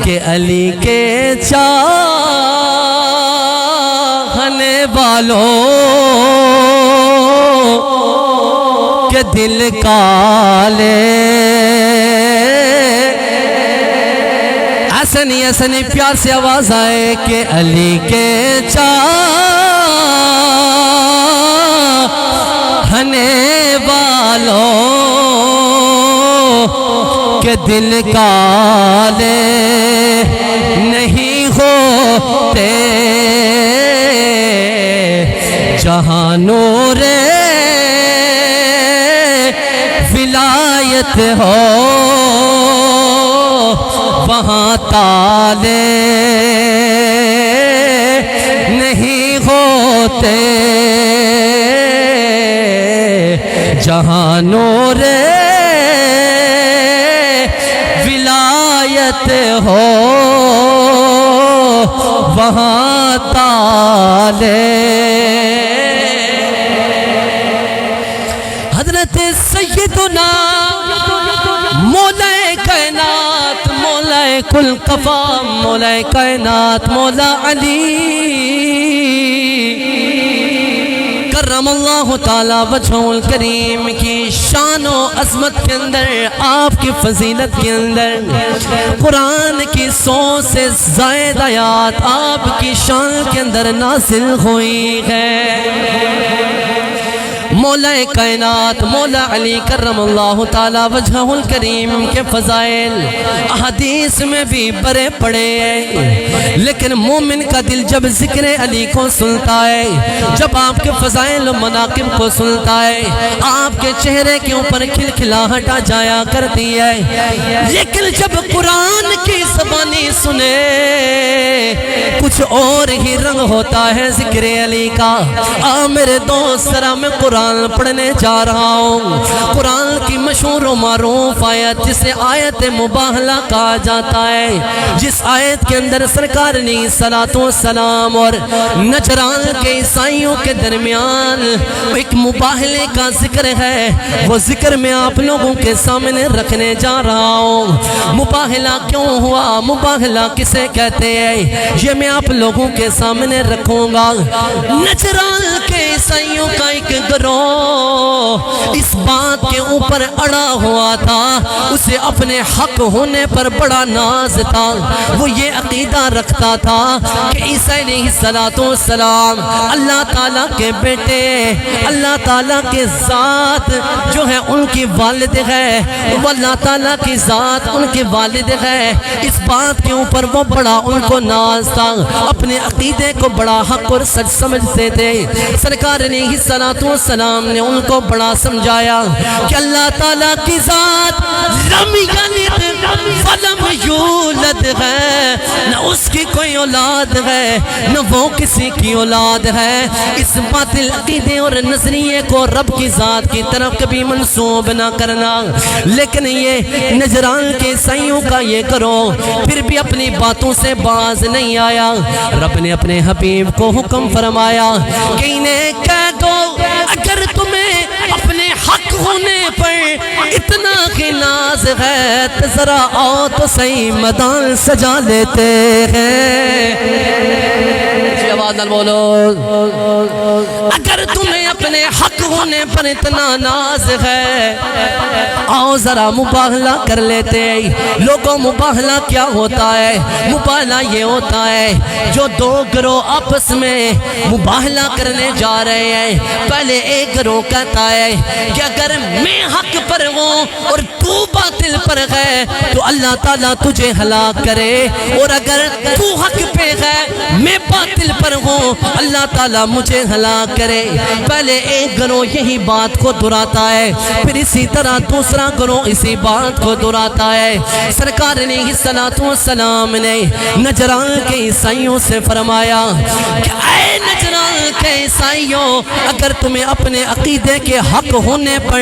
کہ علی کے چاہنے والوں کے دل کالے، ایسے نہیں پیار سے آواز آئے کہ علی کے چاہنے والوں کے دل کالے نہیں ہوتے، جہاں نور ولایت ہو وہاں تالے نہیں ہوتے، جہاں نور ولایت ہو وہاں تالے۔ حضرت سیدنا مولا کائنات، مولا کل قفا، مولا کائنات، مولا علی کرم اللہ تعالی وجہہ الکریم کی شان و عظمت کے اندر، آپ کی فضیلت کے اندر قرآن کی 100 سے زائد آیات آپ کی شان کے اندر نازل ہوئی ہے۔ مولا کائنات مولا علی کرم اللہ تعالی وجہہ الکریم کے فضائل احادیث میں بھی بڑے پڑے ہیں، لیکن مومن کا دل جب ذکر علی کو سنتا ہے، جب آپ کے فضائل و مناقب کو سنتا ہے، آپ کے چہرے کے اوپر کھلکھلاہٹ آ جایا کرتی ہے، لیکن جب قرآن کی زبانی سنے کچھ اور ہی رنگ ہوتا ہے ذکر علی کا۔ میرے دوست ذرا میں قرآن پڑھنے جا رہا ہوں، قرآن کی مشہور و معروف آیت جسے آیت مباہلہ کہا جاتا ہے، جس آیت کے اندر سرکار نے صلاۃ و سلام اور نجران کے عیسائیوں کے درمیان ایک مباہلے کا ذکر ہے، وہ ذکر میں آپ لوگوں کے سامنے رکھنے جا رہا ہوں۔ مباہلہ کیوں ہوا، مباہلہ کسے کہتے ہیں، یہ میں آپ لوگوں کے سامنے رکھوں گا۔ نجران کے عیسائیوں کا ایک گروہ اس بات کے اوپر اڑا ہوا تھا، اسے اپنے حق ہونے پر بڑا ناز تھا، وہ یہ عقیدہ رکھتا تھا کہ عیسیٰ علیہ السلام اللہ تعالیٰ کے بیٹے، اللہ تعالیٰ کے ذات جو ہے ان کی والد ہے، وہ اللہ تعالیٰ کی ذات ان کی والد ہے، اس بات کے اوپر وہ بڑا ان کو ناز تھا، اپنے عقیدے کو بڑا حق اور سچ سمجھتے تھے۔ سرکار علیہ السلام نے ان کو بڑا سمجھایا کہ اللہ تعالیٰ کی ذات لم یلد ولم یولد ہے، نہ اس کی کوئی اولاد ہے نہ وہ کسی کی اولاد ہے۔ اس باطل عقیدے اور نظریے کو رب کی ذات کی طرف کبھی منسوب نہ کرنا، لیکن یہ نجران کے عیسائیوں کا یہ کرو پھر بھی اپنی باتوں سے باز نہیں آیا۔ رب نے اپنے حبیب کو حکم فرمایا کہ انہیں کہہ دو اگر تمہیں اپنے حق ہونے پر اتنا ہی ناز ہے تو ذرا آؤ تو صحیح میدان سجا لیتے ہیں۔ آواز نہ بولو، اگر تمہیں اپنے حق ہونے پر اتنا ناز ہے آؤ ذرا مباہلہ کر لیتے ہیں۔ لوگوں مباہلہ کیا ہوتا ہے؟ مباہلہ یہ ہوتا ہے جو دو گروہ آپس میں مباہلہ کرنے جا رہے ہیں، پہلے ایک گروہ کہتا ہے کہ اگر میں حق پر ہوں اور تو باطل پر ہے تو اللہ تعالیٰ تجھے ہلاک کرے، اور اگر تو حق پہ ہے میں باطل پر ہوں اللہ تعالیٰ مجھے ہلاک کرے۔ پہلے ایک گروہ یہی بات کو دہراتا ہے، پھر اسی طرح دوسرا گروہ اسی بات کو دہراتا ہے۔ سرکار علیہ السلام نے نجران کے عیسائیوں سے فرمایا کہ اے نجران کے عیسائیوں، اگر تمہیں اپنے عقیدے کے حق ہونے پر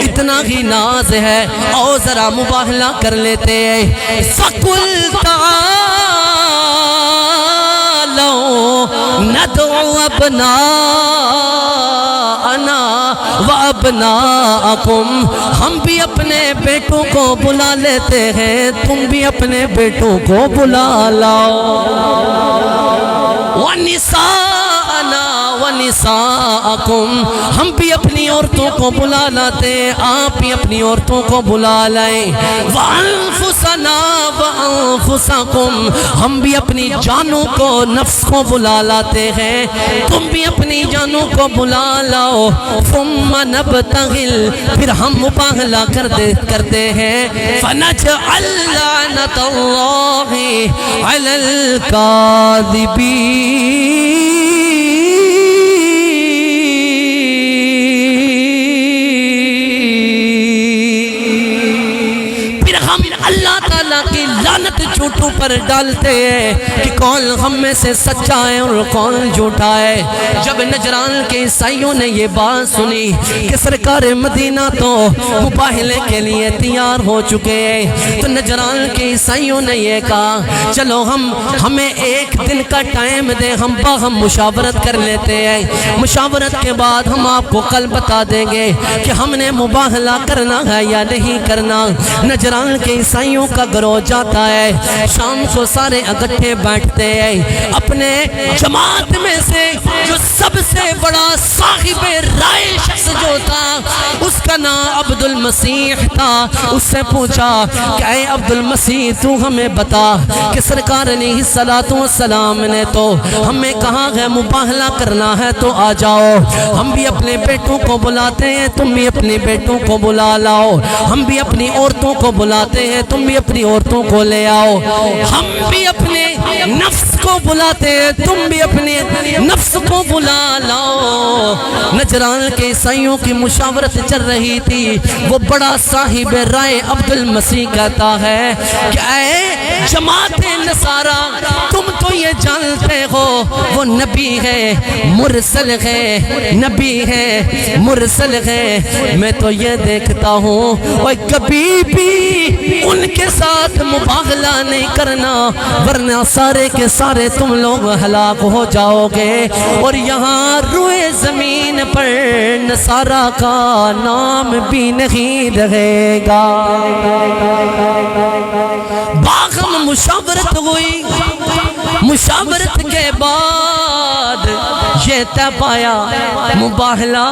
اتنا ہی ناز ہے اور ذرا مباہلہ کر لیتے ہیں۔ فَقُلْ تَعَالَوْا نَدْعُ أَبْنَاءَنَا وَأَبْنَاءَكُمْ ابناءکم، ہم بھی اپنے بیٹوں کو بلا لیتے ہیں، تم بھی اپنے بیٹوں کو بلا لاؤ۔ وَنِسَاءَنَا وَنِسَاءَكُمْ، ہم بھی اپنی عورتوں کو بلا لاتے ہیں، آپ بھی اپنی عورتوں کو بلا لائیں۔ وَأَنفُسَنَا وَأَنفُسَكُمْ، ہم بھی اپنی جانوں کو، نفس کو بلا لاتے ہیں، تم بھی اپنی جانوں کو بلا لاؤ۔ ثُمَّ نَبْتَغِلْ، پھر ہم مباہلہ کرتے ہیں۔ فَنَجْعَلْ لَعْنَةَ اللَّهِ عَلَى الْكَاذِبِينَ، اللہ تعالیٰ کی لعنت جھوٹوں پر ڈالتے ہیں کہ کون ہم میں سے سچا ہے اور کون جھوٹا ہے۔ جب نجران کے عیسائیوں نے یہ بات سنی کہ سرکار مدینہ تو مباہلے کے لیے تیار ہو چکے ہیں، تو نجران کے عیسائیوں نے یہ کہا چلو ہمیں ایک دن کا ٹائم دیں، ہم باہم مشاورت کر لیتے ہیں، مشاورت کے بعد ہم آپ کو کل بتا دیں گے کہ ہم نے مباہلہ کرنا ہے یا نہیں کرنا۔ نجران کے عیسائیوں کا گروہ جاتا ہے، شام کو سارے اکٹھے بیٹھتے ہیں، اپنے جماعت میں سے جو سب سے بڑا صاحب رائے شخص جو تھا اس کا نام عبد المسیح تھا، اس سے پوچھا کہ اے عبد المسیح تو ہمیں بتا کہ سرکار علیہ السلام نے تو ہمیں کہا ہے مباہلہ کرنا ہے تو آ جاؤ، ہم بھی اپنے بیٹوں کو بلاتے ہیں، تم بھی اپنے بیٹوں کو بلا لاؤ، ہم بھی اپنی عورتوں کو بلاتے ہیں، تم بھی اپنی عورتوں کو لے آؤ، ہم بھی اپنے نفس کو بلاتے ہیں، تم بھی اپنے نفس کو بلا لاؤ۔ نجران کے عیسائیوں کی مشاورت چل رہی تھی، وہ بڑا صاحب رائے عبد المسیح کہتا ہے کہ اے جماعت نصارہ، تم تو یہ جانتے ہو وہ نبی ہے، مرسل ہے، نبی ہے، مرسل ہے، میں تو یہ دیکھتا ہوں اور کبھی بھی ان کے ساتھ مباہلہ نہیں کرنا ورنہ سارے کے سارے تم لوگ ہلاک ہو جاؤ گے، اور یہاں روئے زمین پر نصارہ کا نام بھی نہیں رہے گا۔ باہم مشاورت ہوئی، مشاورت کے بعد یہ طے پایا مباہلہ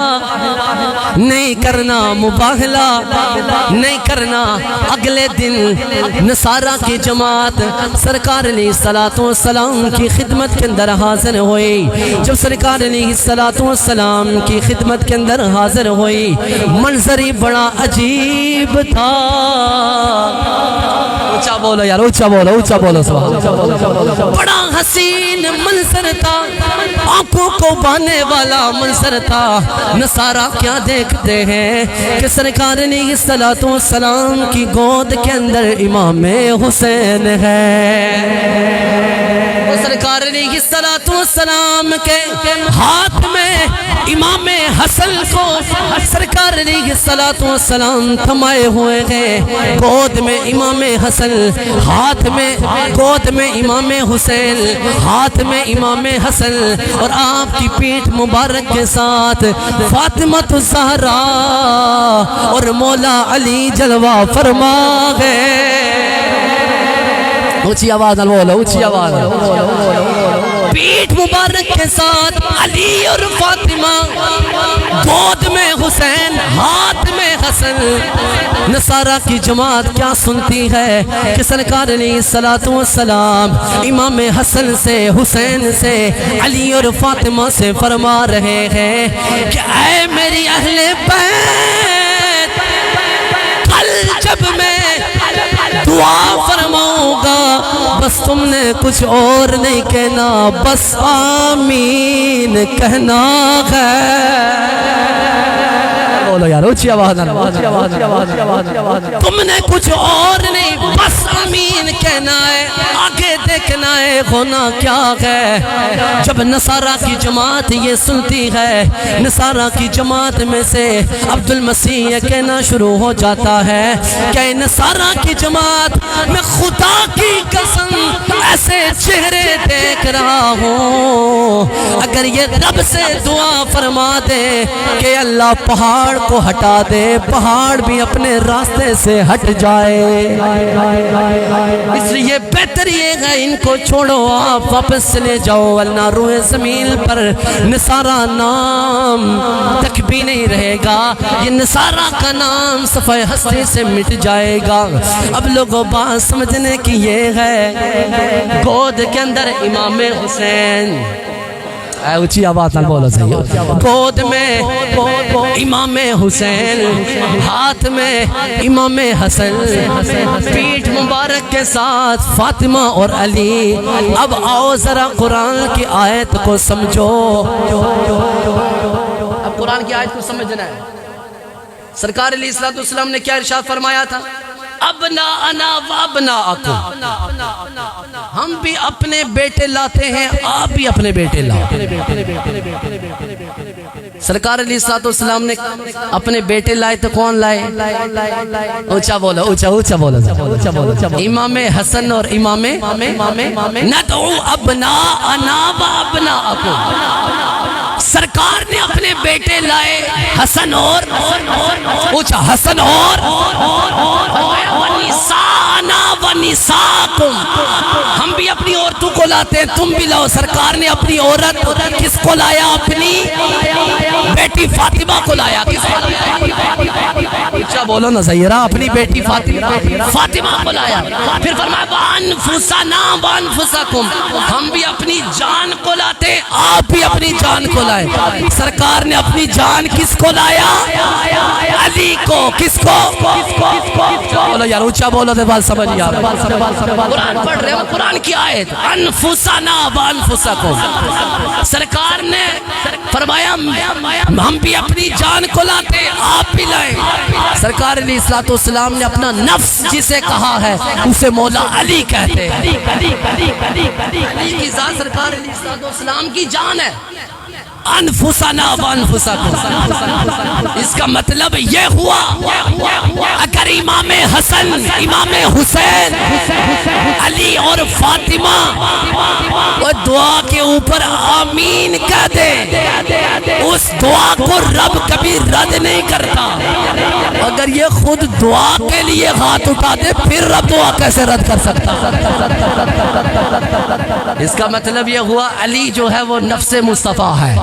نہیں کرنا، مباہلہ نہیں کرنا۔ اگلے دن نصارہ کی جماعت سرکار علیہ السلام کی خدمت کے اندر حاضر ہوئی۔ جب سرکار علیہ السلام کی خدمت کے اندر حاضر ہوئی، منظر ہی بڑا عجیب تھا۔ اونچا بولو یار، اونچا بولو، اونچا بولو، بڑا حسین منظر تھا، آنکھوں کو بانے والا منظر تھا۔ نصارہ کیا دیکھتے ہیں کہ سرکار علیہ السلام کی گود کے اندر امام حسین ہے، سرکار علیہ السلام کے ہاتھ میں امام حسن کو سرکار علیہ السلام تھمائے ہوئے ہیں، گود میں امام حسن، ہاتھ میں گود میں امام حسین، ہاتھ میں امام حسن، اور آپ کی پیٹھ مبارک کے ساتھ فاطمہ الزہرا اور مولا علی جلوہ فرما گئے۔ اونچی آواز نال بولو، اونچی آواز۔ پیٹھ مبارک کے ساتھ علی اور فاطمہ، گود میں حسین، ہاتھ میں حسن۔ نصارہ کی جماعت کیا سنتی ہے کہ سرکار علیہ السلام امام حسن سے، حسین سے، علی اور فاطمہ سے فرما رہے ہیں کہ اے میری اہل بیت، کل جب میں دعا فرماؤں گا بس تم نے کچھ اور نہیں کہنا، بس آمین کہنا ہے۔ بولو یار، اونچی آواز، تم نے کچھ اور نہیں، بس آمین کہنا ہے، آگے دیکھنا ہے ہونا کیا ہے۔ جب نصارہ کی جماعت یہ سنتی ہے، نصارہ کی جماعت میں سے عبد المسیح یہ کہنا شروع ہو جاتا ہے کہ نصارہ کی جماعت میں خدا کی قسم ایسے چہرے دیکھ رہا ہوں، اگر یہ رب سے دعا فرما دے کہ اللہ پہاڑ کو ہٹا دے، پہاڑ بھی اپنے راستے سے ہٹ جائے۔ اس لیے بہتر یہ ہے ان کو چھوڑو، آپ واپس چلے جاؤ، ورنہ روئے زمین پر نصارہ نام تک بھی نہیں رہے گا، یہ نصارہ کا نام صفحہ ہستی سے مٹ جائے گا۔ اب لوگوں بات سمجھنے کی یہ ہے، گود کے اندر امام حسین، اونچی آواز نہ بولو صحیح، گود میں امام حسین، ہاتھ میں امام حسن، پیٹھ مبارک کے ساتھ فاطمہ اور علی۔ اب آؤ ذرا قرآن کی آیت کو سمجھو، اب قرآن کی آیت کو سمجھنا ہے۔ سرکار علیہ السلام نے کیا ارشاد فرمایا تھا؟ ابناءنا و ابناءکم، ہم بھی اپنے بیٹے لاتے ہیں، آپ بھی اپنے بیٹے لاؤ۔ سرکار علیہ السلام نے اپنے بیٹے لائے تو کون لائے؟ اونچا بولو، اونچا بولو، امام حسن اور امام ندعو ابناءنا و ابناءکم، سرکار نے اپنے بیٹے لائے حسن اور اونچا حسن اور ونساءنا ونساءکم، ہم بھی اپنی عورتوں کو لاتے ہیں، تم بھی لاؤ۔ سرکار نے اپنی عورت کس کو لایا؟ اپنی بیٹی فاطمہ کو لایا۔ کس کو لایا؟ اچھا بولو نا زہرا، اپنی بیٹی فاطمہ کو لایا۔ پھر فرمایا وانفسنا وانفسکم، ہم بھی اپنی جان کو لاتے، آپ بھی اپنی جان کو لائے۔ سرکار نے اپنی جان کس کو لایا؟ علی کو۔ کس کو؟ بولو یار، اونچا بولو دے بات سمجھ یار۔ قرآن پڑھ رہے ہو، قرآن کی آیت انفسنا وانفسکم، سرکار نے فرمایا ہم بھی اپنی جان کو لاتے، آپ بھی لائیں۔ سرکار علیہ السلام نے اپنا نفس جسے کہا ہے اسے مولا علی کہتے ہیں۔ علی کی ذات سرکار علیہ السلام کی جان ہے۔ انفسنا وانفسکم، اس کا مطلب یہ ہوا اگر امام حسن، امام حسین، علی اور فاطمہ وہ دعا کے اوپر آمین کہہ دے، اس دعا کو رب کبھی رد نہیں کرتا۔ اگر یہ خود دعا کے لیے ہاتھ اٹھا دے پھر رب دعا کیسے رد کر سکتا؟ اس کا مطلب یہ ہوا علی جو ہے وہ نفس مصطفیٰ ہے۔